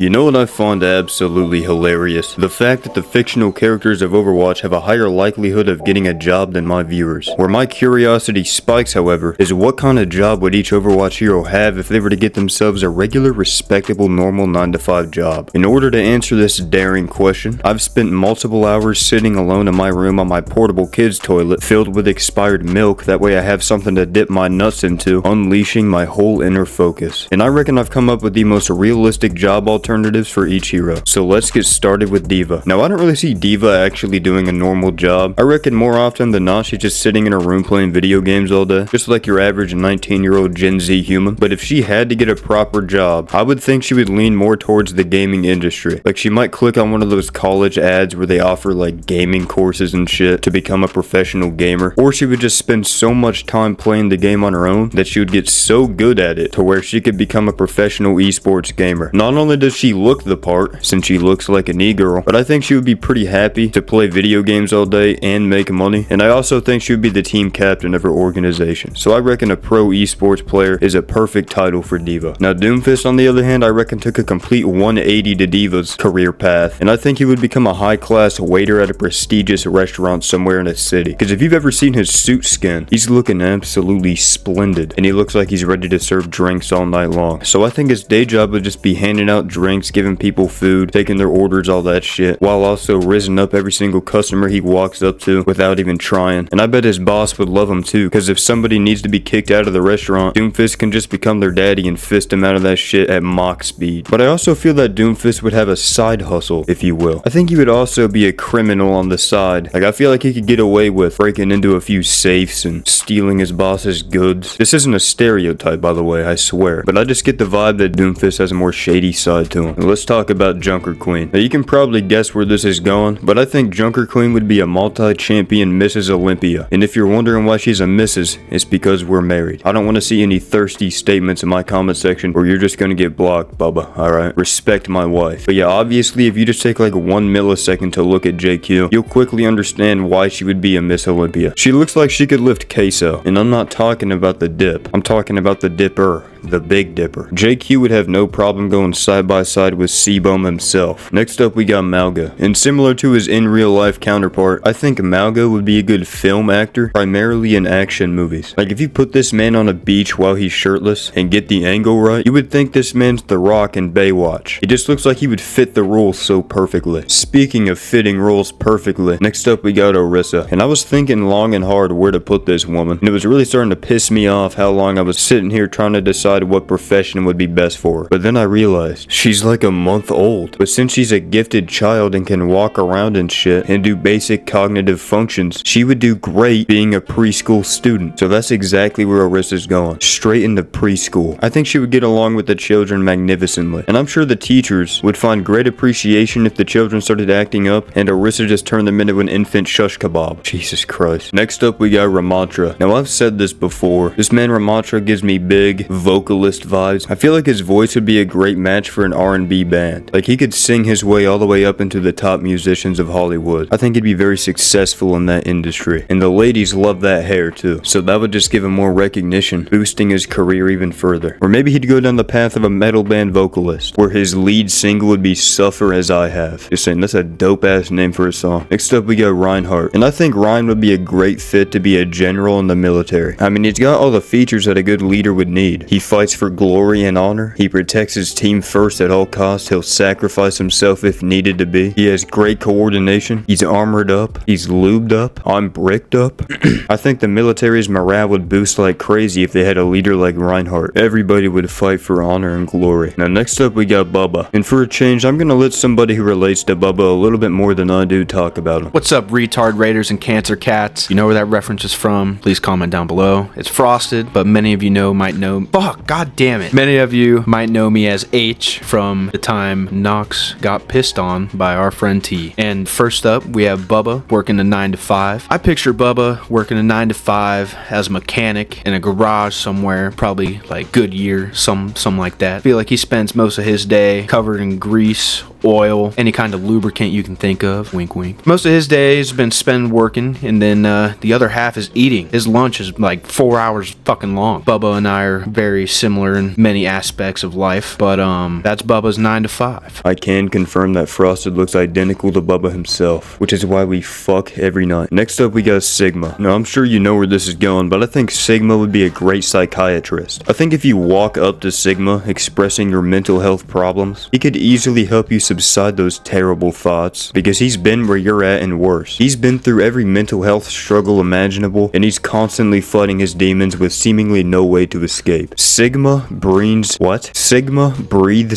You know what I find absolutely hilarious? The fact that the fictional characters of Overwatch have a higher likelihood of getting a job than my viewers. Where my curiosity spikes, however, is what kind of job would each Overwatch hero have if they were to get themselves a regular, respectable, normal 9-to-5 job? In order to answer this daring question, I've spent multiple hours sitting alone in my room on my portable kids toilet filled with expired milk, that way I have something to dip my nuts into, unleashing my whole inner focus. And I reckon I've come up with the most realistic job alternatives for each hero. So let's get started with D.Va. Now I don't really see D.Va actually doing a normal job. I reckon more often than not she's just sitting in her room playing video games all day, just like your average 19-year-old Gen Z human. But if she had to get a proper job, I would think she would lean more towards the gaming industry. Like she might click on one of those college ads where they offer like gaming courses and shit to become a professional gamer, or she would just spend so much time playing the game on her own that she would get so good at it to where she could become a professional esports gamer. Not only does she look the part, since she looks like an e-girl, but I think she would be pretty happy to play video games all day and make money, and I also think she would be the team captain of her organization. So I reckon a pro esports player is a perfect title for D.Va. Now Doomfist, on the other hand, I reckon took a complete 180 to D.Va's career path, and I think he would become a high-class waiter at a prestigious restaurant somewhere in a city. Because if you've ever seen his suit skin, he's looking absolutely splendid, and he looks like he's ready to serve drinks all night long. So I think his day job would just be handing out drinks, giving people food, taking their orders, all that shit, while also rizzing up every single customer he walks up to without even trying. And I bet his boss would love him too, because if somebody needs to be kicked out of the restaurant, Doomfist can just become their daddy and fist him out of that shit at mock speed. But I also feel that Doomfist would have a side hustle, if you will. I think he would also be a criminal on the side. Like I feel like he could get away with breaking into a few safes and stealing his boss's goods. This isn't a stereotype, by the way, I swear, but I just get the vibe that Doomfist has a more shady side to him. Let's talk about Junker Queen. Now you can probably guess where this is going, but I think Junker Queen would be a multi-champion Mrs. Olympia. And if you're wondering why she's a Mrs., it's because we're married. I don't want to see any thirsty statements in my comment section or you're just gonna get blocked, Bubba, alright? Respect my wife. But yeah, obviously if you just take like 1 millisecond to look at JQ, you'll quickly understand why she would be a Miss Olympia. She looks like she could lift queso, and I'm not talking about the dip. I'm talking about the dipper. The Big Dipper. JQ would have no problem going side by side with Seaboom himself. Next up we got Malga, and similar to his in real life counterpart, I think Malga would be a good film actor, primarily in action movies. Like if you put this man on a beach while he's shirtless and get the angle right, you would think this man's The Rock in Baywatch. He just looks like he would fit the role so perfectly. Speaking of fitting roles perfectly, next up we got Orisa, and I was thinking long and hard where to put this woman, and it was really starting to piss me off how long I was sitting here trying to decide what profession would be best for her. But then I realized she's like a month old, but since she's a gifted child and can walk around and shit and do basic cognitive functions, she would do great being a preschool student. So that's exactly where Orisa's going, straight into preschool. I think she would get along with the children magnificently, and I'm sure the teachers would find great appreciation if the children started acting up and Orisa just turned them into an infant shush kebab. Jesus Christ. Next up we got Ramantra. Now I've said this before, this man Ramantra gives me big vocalist vibes. I feel like his voice would be a great match for an R&B band. Like he could sing his way all the way up into the top musicians of Hollywood. I think he'd be very successful in that industry. And the ladies love that hair too. So that would just give him more recognition, boosting his career even further. Or maybe he'd go down the path of a metal band vocalist, where his lead single would be Suffer As I Have. Just saying, that's a dope ass name for a song. Next up we got Reinhardt. And I think Ryan would be a great fit to be a general in the military. I mean, he's got all the features that a good leader would need. He fights for glory and honor. He protects his team first at all costs. He'll sacrifice himself if needed to be. He has great coordination. He's armored up. He's lubed up. I'm bricked up. I think the military's morale would boost like crazy if they had a leader like Reinhardt. Everybody would fight for honor and glory. Now next up we got Bubba. And for a change, I'm gonna let somebody who relates to Bubba a little bit more than I do talk about him. What's up, retard raiders and cancer cats? You know where that reference is from? Please comment down below. It's Frosted, but many of you might know. Fuck, god damn it. Many of you might know me as H from the time Nox got pissed on by our friend T. And first up, we have Bubba working a 9 to 5. I picture Bubba working a 9 to 5 as a mechanic in a garage somewhere, probably like Goodyear, something like that. I feel like he spends most of his day covered in grease, oil, any kind of lubricant you can think of. Wink, wink. Most of his days have been spent working, and then the other half is eating. His lunch is like 4 hours fucking long. Bubba and I are very similar in many aspects of life, but that's Bubba's 9 to 5. I can confirm that Frosted looks identical to Bubba himself, which is why we fuck every night. Next up we got Sigma. Now I'm sure you know where this is going, but I think Sigma would be a great psychiatrist. I think if you walk up to Sigma expressing your mental health problems, he could easily help you subside those terrible thoughts, because he's been where you're at and worse. He's been through every mental health struggle imaginable, and he's constantly fighting his demons with seemingly no way to escape. Sigma breathes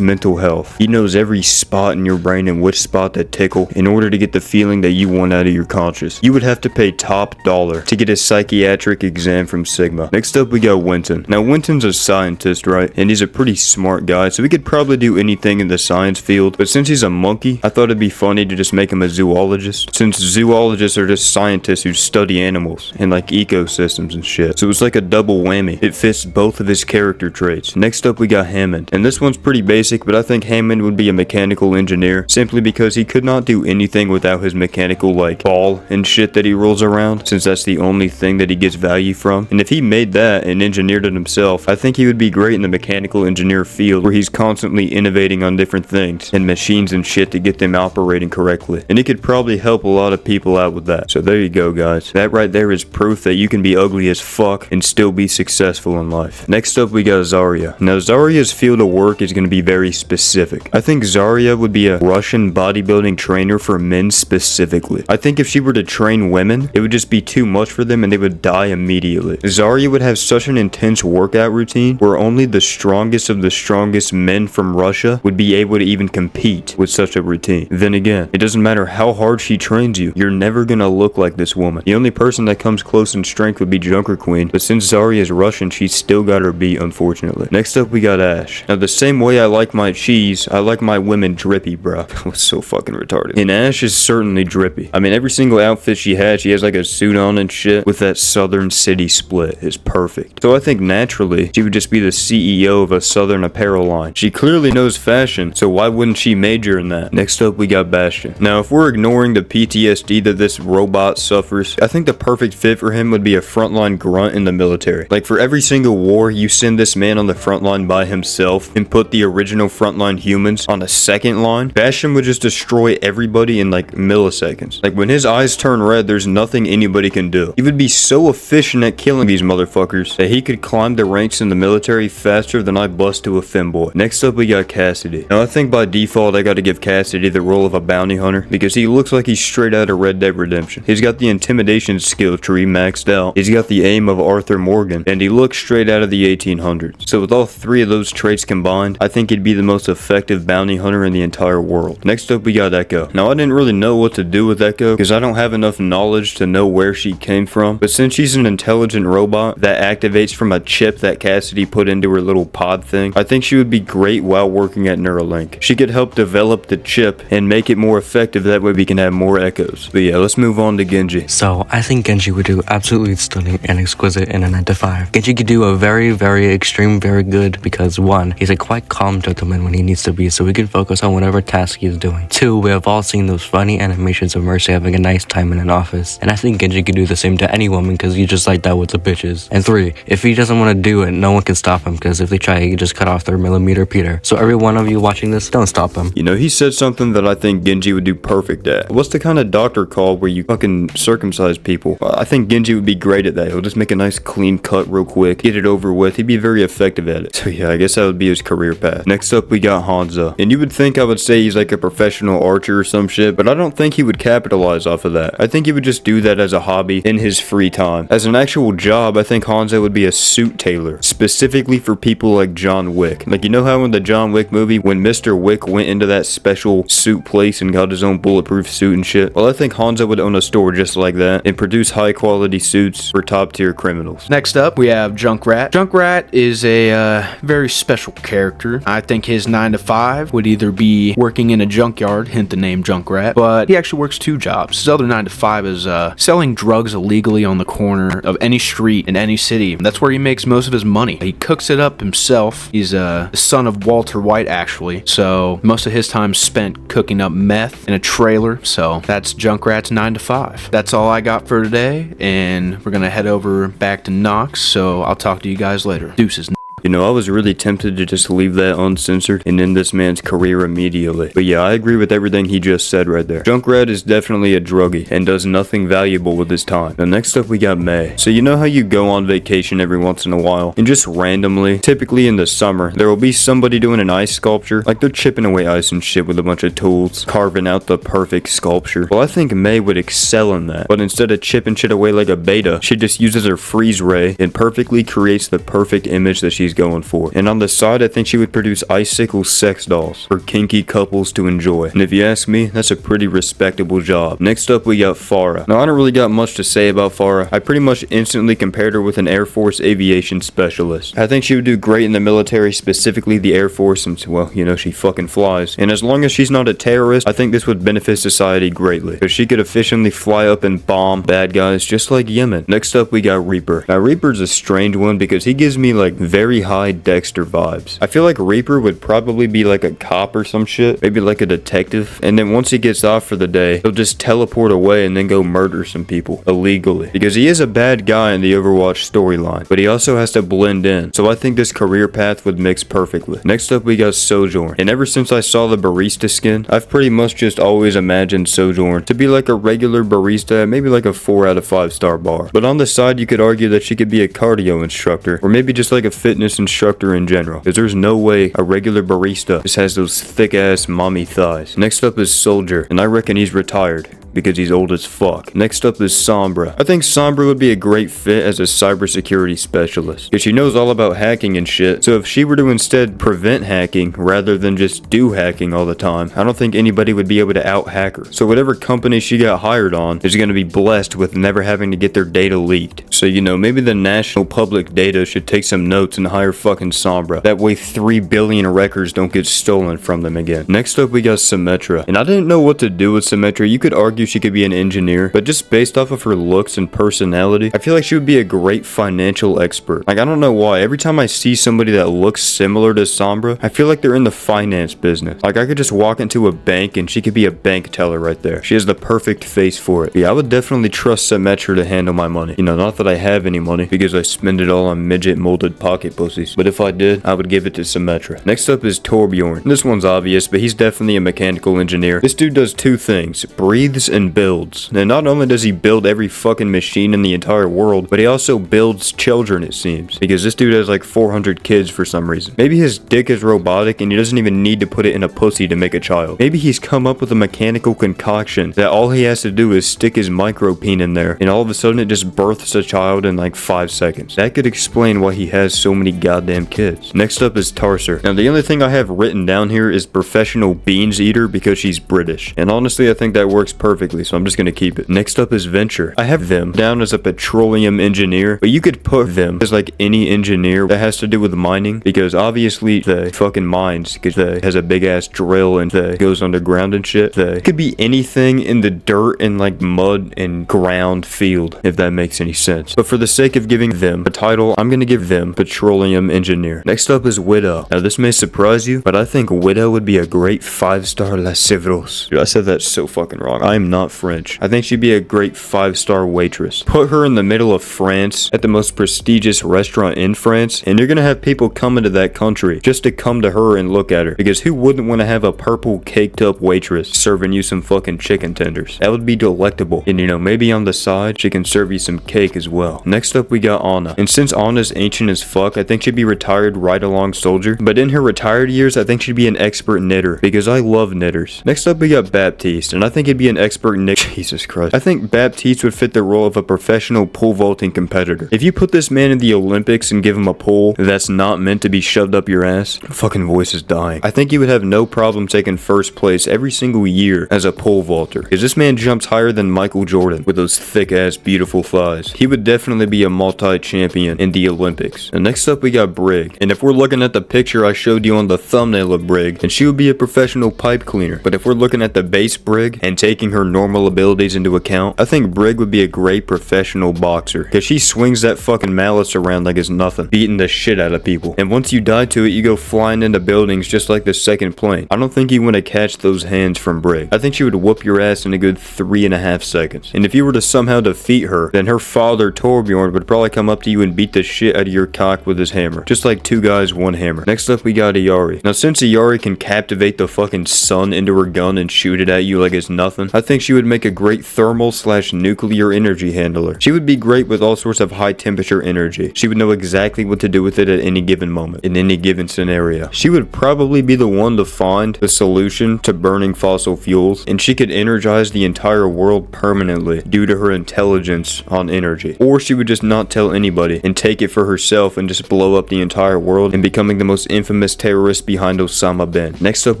mental health. He knows every spot in your brain and which spot that tickle in order to get the feeling that you want out of your conscious. You would have to pay top dollar to get a psychiatric exam from Sigma. Next up we got Winton. Now Winton's a scientist, right? And he's a pretty smart guy, so he could probably do anything in the science field, but since he's a monkey, I thought it'd be funny to just make him a zoologist, since zoologists are just scientists who study animals and like ecosystems and shit. So it's like a double whammy. It fits both of his character traits. Next up we got Hammond, and this one's pretty basic, but I think Hammond would be a mechanical engineer simply because he could not do anything without his mechanical like ball and shit that he rolls around, since that's the only thing that he gets value from. And if he made that and engineered it himself, I think he would be great in the mechanical engineer field, where he's constantly innovating on different things and machines and shit to get them operating correctly. And he could probably help a lot of people out with that. So there you go, guys. That right there is proof that you can be ugly as fuck and still be successful in life. Next up we got Zarya. Now Zarya's field of work is going to be very specific. I think Zarya would be a Russian bodybuilding trainer for men specifically. I think if she were to train women, it would just be too much for them and they would die immediately. Zarya would have such an intense workout routine where only the strongest of the strongest men from Russia would be able to even compete with such a routine. Then again, it doesn't matter how hard she trains you, you're never gonna look like this woman. The only person that comes close in strength would be Junker Queen, but since Zarya is Russian, she's still got her beat, unfortunately. Next up we got Ashe. Now the same way I like my cheese, I like my women drippy, bro. That was so fucking retarded. And Ashe is certainly drippy. I mean, every single outfit she has, she has like a suit on and shit with that southern city split. Is perfect. So I think naturally, she would just be the CEO of a southern apparel line. She clearly knows fashion, so why wouldn't she major in that? Next up we got Bastion. Now if we're ignoring the PTSD that this robot suffers, I think the perfect fit for him would be a frontline grunt in the military. Like for every single war, you send this man on the front line by himself and put the original frontline humans on a second line. Bastion would just destroy everybody in like milliseconds. Like when his eyes turn red, there's nothing anybody can do. He would be so efficient at killing these motherfuckers that he could climb the ranks in the military faster than I bust to a femboy. Next up we got Cassidy. Now I think by default I gotta give Cassidy the role of a bounty hunter because he looks like he's straight out of Red Dead Redemption. He's got the intimidation skill tree maxed out, he's got the aim of Arthur Morgan, and he looks straight out of the 1800s. So with all three of those traits combined, I think he'd be the most effective bounty hunter in the entire world. Next up we got Echo. Now I didn't really know what to do with Echo because I don't have enough knowledge to know where she came from, but since she's an intelligent robot that activates from a chip that Cassidy put into her little pod thing, I think she would be great while working at Neuralink. She could help develop the chip and make it more effective, that way we can have more Echoes. But yeah, let's move on to Genji. So I think Genji would do absolutely stunning and exquisite in a 9 to 5. Genji could do a very, very extreme, very good because 1, he's a quite calm gentleman when he needs to be, so he can focus on whatever task he's doing. 2, we have all seen those funny animations of Mercy having a nice time in an office, and I think Genji could do the same to any woman because he's just like that with the bitches. And 3, if he doesn't want to do it, no one can stop him because if they try, he can just cut off their millimeter Peter. So every one of you watching this, don't stop him. You know, he said something that I think Genji would do perfect at. What's the kind of doctor call where you fucking circumcise people? I think Genji would be great at that. He'll just make a nice clean cut real quick, get it over with. He'd be very effective at it. So yeah, I guess that would be his career path. Next up we got Hanzo. And you would think I would say he's like a professional archer or some shit, but I don't think he would capitalize off of that. I think he would just do that as a hobby in his free time. As an actual job, I think Hanzo would be a suit tailor, specifically for people like John Wick. Like, you know how in the John Wick movie, when Mr. Wick went into that special suit place and got his own bulletproof suit and shit? Well, I think Hanzo would own a store just like that and produce high quality suits for top tier criminals. Next up, we have Junkrat. Junkrat is a very special character. I think his 9 to 5 would either be working in a junkyard, hint the name Junkrat, but he actually works 2 jobs. His other 9 to 5 is selling drugs illegally on the corner of any street in any city. That's where he makes most of his money. He cooks it up himself. He's the son of Walter White, actually, so most most of his time spent cooking up meth in a trailer. So that's Junkrat's 9 to 5. That's all I got for today, and we're gonna head over back to Nox. So I'll talk to you guys later. Deuces. You know, I was really tempted to just leave that uncensored and end this man's career immediately. But yeah, I agree with everything he just said right there. Junkrat is definitely a druggie and does nothing valuable with his time. Now next up we got May. So you know how you go on vacation every once in a while and just randomly, typically in the summer, there will be somebody doing an ice sculpture. Like they're chipping away ice and shit with a bunch of tools, carving out the perfect sculpture. Well, I think May would excel in that. But instead of chipping shit away like a beta, she just uses her freeze ray and perfectly creates the perfect image that she's going for. And on the side, I think she would produce icicle sex dolls for kinky couples to enjoy. And if you ask me, that's a pretty respectable job. Next up, we got Farah. Now, I don't really got much to say about Farah. I pretty much instantly compared her with an Air Force aviation specialist. I think she would do great in the military, specifically the Air Force, since, well, you know, she fucking flies. And as long as she's not a terrorist, I think this would benefit society greatly. Because she could efficiently fly up and bomb bad guys just like Yemen. Next up, we got Reaper. Now, Reaper's a strange one because he gives me like very high Dexter vibes. I feel like Reaper would probably be like a cop or some shit, maybe like a detective, and then once he gets off for the day, he'll just teleport away and then go murder some people illegally, because he is a bad guy in the Overwatch storyline, but he also has to blend in, so I think this career path would mix perfectly. Next up we got Sojourn, and ever since I saw the barista skin, I've pretty much just always imagined Sojourn to be like a regular barista, maybe like a 4 out of 5 star bar, but on the side you could argue that she could be a cardio instructor, or maybe just like a fitness instructor in general, because there's no way a regular barista just has those thick ass mommy thighs. Next up is Soldier, and I reckon he's retired because he's old as fuck. Next up is Sombra. I think Sombra would be a great fit as a cybersecurity specialist, because she knows all about hacking and shit, so if she were to instead prevent hacking rather than just do hacking all the time, I don't think anybody would be able to out-hack her. So whatever company she got hired on is going to be blessed with never having to get their data leaked. So, you know, maybe the national public data should take some notes and hire fucking Sombra. That way 3 billion records don't get stolen from them again. Next up we got Symmetra, and I didn't know what to do with Symmetra. You could argue she could be an engineer, but just based off of her looks and personality, I feel like she would be a great financial expert. Like, I don't know why, every time I see somebody that looks similar to Sombra, I feel like they're in the finance business. Like, I could just walk into a bank and she could be a bank teller right there. She has the perfect face for it. Yeah, I would definitely trust Symmetra to handle my money. You know, not that I have any money, because I spend it all on midget molded pocket pussies, but if I did, I would give it to Symmetra. Next up is Torbjorn. This one's obvious, but he's definitely a mechanical engineer. This dude does 2 things: breathes and builds. And not only does he build every fucking machine in the entire world, but he also builds children, it seems, because this dude has like 400 kids for some reason. Maybe his dick is robotic and he doesn't even need to put it in a pussy to make a child. Maybe he's come up with a mechanical concoction that all he has to do is stick his micropeen in there, and all of a sudden it just births a child in like 5 seconds. That could explain why he has so many goddamn kids. Next up is Tarser. Now the only thing I have written down here is professional beans eater, because she's British, and honestly I think that works perfectly, so I'm just gonna keep it. Next up is Venture. I have them down as a petroleum engineer, but you could put them as like any engineer that has to do with mining, because obviously they fucking mines, because they has a big ass drill and they goes underground and shit. They could be anything in the dirt and like mud and ground field, if that makes any sense. But for the sake of giving them a title, I'm gonna give them petroleum engineer. Next up is Widow. Now this may surprise you, but I think Widow would be a great 5-star lascivros. Dude, I said that so fucking wrong. I am not French. I think she'd be a great 5-star waitress. Put her in the middle of France at the most prestigious restaurant in France, and you're gonna have people coming to that country just to come to her and look at her, because who wouldn't want to have a purple caked up waitress serving you some fucking chicken tenders? That would be delectable. And you know, maybe on the side she can serve you some cake as well. Next up we got Anna, and since Anna's ancient as fuck, I think she'd be retired right along Soldier, but in her retired years I think she'd be an expert knitter, because I love knitters. Next up we got Baptiste, and I think he'd be an expert knitter. Jesus Christ. I think Baptiste would fit the role of a professional pole vaulting competitor. If you put this man in the Olympics and give him a pole that's not meant to be shoved up your ass, fucking voice is dying. I think he would have no problem taking first place every single year as a pole vaulter, because this man jumps higher than Michael Jordan with those thick ass beautiful thighs. He would definitely be a multi-champion in the Olympics. And next up we got Brig, and if we're looking at the picture I showed you on the thumbnail of Brig, then she would be a professional pipe cleaner. But if we're looking at the base Brig and taking her her normal abilities into account, I think Brig would be a great professional boxer, cause she swings that fucking malice around like it's nothing, beating the shit out of people. And once you die to it, you go flying into buildings just like the second plane. I don't think you want to catch those hands from Brig. I think she would whoop your ass in a good 3.5 seconds. And if you were to somehow defeat her, then her father Torbjorn would probably come up to you and beat the shit out of your cock with his hammer. Just like 2 guys, 1 hammer. Next up we got Iari. Now since Iari can captivate the fucking sun into her gun and shoot it at you like it's nothing, I think she would make a great thermal/nuclear energy handler. She would be great with all sorts of high temperature energy. She would know exactly what to do with it at any given moment, in any given scenario. She would probably be the one to find the solution to burning fossil fuels, and she could energize the entire world permanently due to her intelligence on energy. Or she would just not tell anybody and take it for herself and just blow up the entire world and becoming the most infamous terrorist behind Osama bin. Next up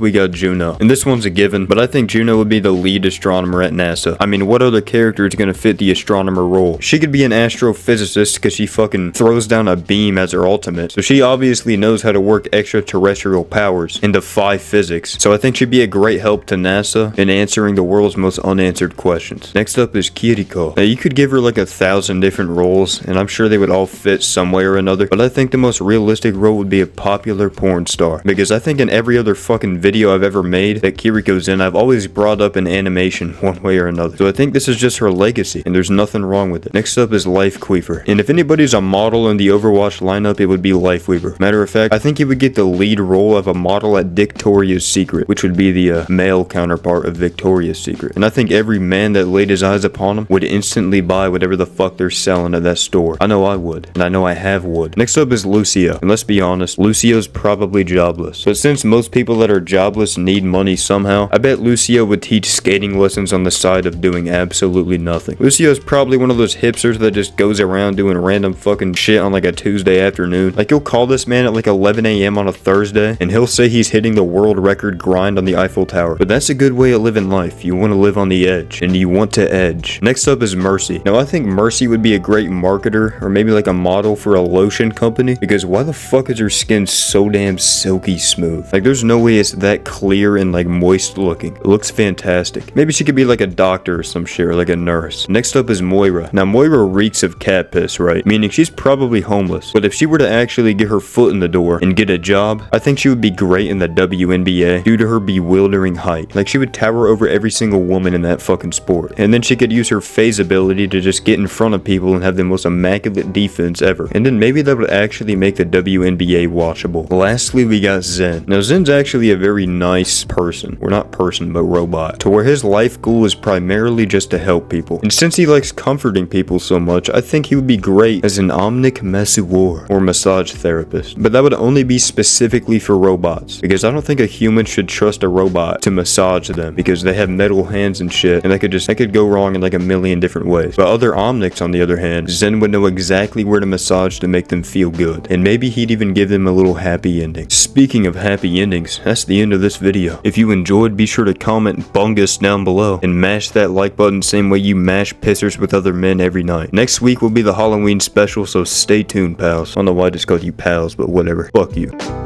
we got Juno, and this one's a given, but I think Juno would be the lead astronomer at NASA. I mean, what other character is gonna fit the astronomer role? She could be an astrophysicist because she fucking throws down a beam as her ultimate, so she obviously knows how to work extraterrestrial powers and defy physics, so I think she'd be a great help to NASA in answering the world's most unanswered questions. Next up is Kiriko. Now you could give her like 1,000 different roles, and I'm sure they would all fit some way or another, but I think the most realistic role would be a popular porn star, because I think in every other fucking video I've ever made that Kiriko's in, I've always brought up an animation one way or another, so I think this is just her legacy, and there's nothing wrong with it. Next up is Lifeweaver, and if anybody's a model in the Overwatch lineup, it would be Lifeweaver. Matter of fact, I think he would get the lead role of a model at Victoria's Secret, which would be the male counterpart of Victoria's Secret, and I think every man that laid his eyes upon him would instantly buy whatever the fuck they're selling at that store. I know I would, and I know I have would. Next up is Lucio, and let's be honest, Lucio's probably jobless, but since most people that are jobless need money somehow, I bet Lucio would teach skating lessons on the side of doing absolutely nothing. Lucio's probably one of those hipsters that just goes around doing random fucking shit on like a Tuesday afternoon. Like you'll call this man at like 11 a.m. on a Thursday, and he'll say he's hitting the world record grind on the Eiffel Tower. But that's a good way of living life. You want to live on the edge, and you want to edge. Next up is Mercy. Now I think Mercy would be a great marketer, or maybe like a model for a lotion company, because why the fuck is her skin so damn silky smooth? Like there's no way it's that clear and like moist looking. It looks fantastic. Maybe she could be like a doctor or some shit, or like a nurse. Next up is Moira. Now Moira reeks of cat piss, right? Meaning she's probably homeless, but if she were to actually get her foot in the door and get a job, I think she would be great in the WNBA due to her bewildering height. Like she would tower over every single woman in that fucking sport, and then she could use her phase ability to just get in front of people and have the most immaculate defense ever, and then maybe that would actually make the WNBA watchable. Lastly, we got Zen. Now Zen's actually a very nice person, or not person but robot, to where his life goal is primarily just to help people, and since he likes comforting people so much, I think he would be great as an omnic masseur or massage therapist, but that would only be specifically for robots, because I don't think a human should trust a robot to massage them, because they have metal hands and shit, and that could go wrong in like a million different ways. But other omnics, on the other hand, Zen would know exactly where to massage to make them feel good, and maybe he'd even give them a little happy ending. Speaking of happy endings, that's the end of this video. If you enjoyed, be sure to comment bungus down below, and mash that like button same way you mash pissers with other men every night. Next week will be the Halloween special, so stay tuned, pals. I don't know why I just called you pals, but whatever. Fuck you.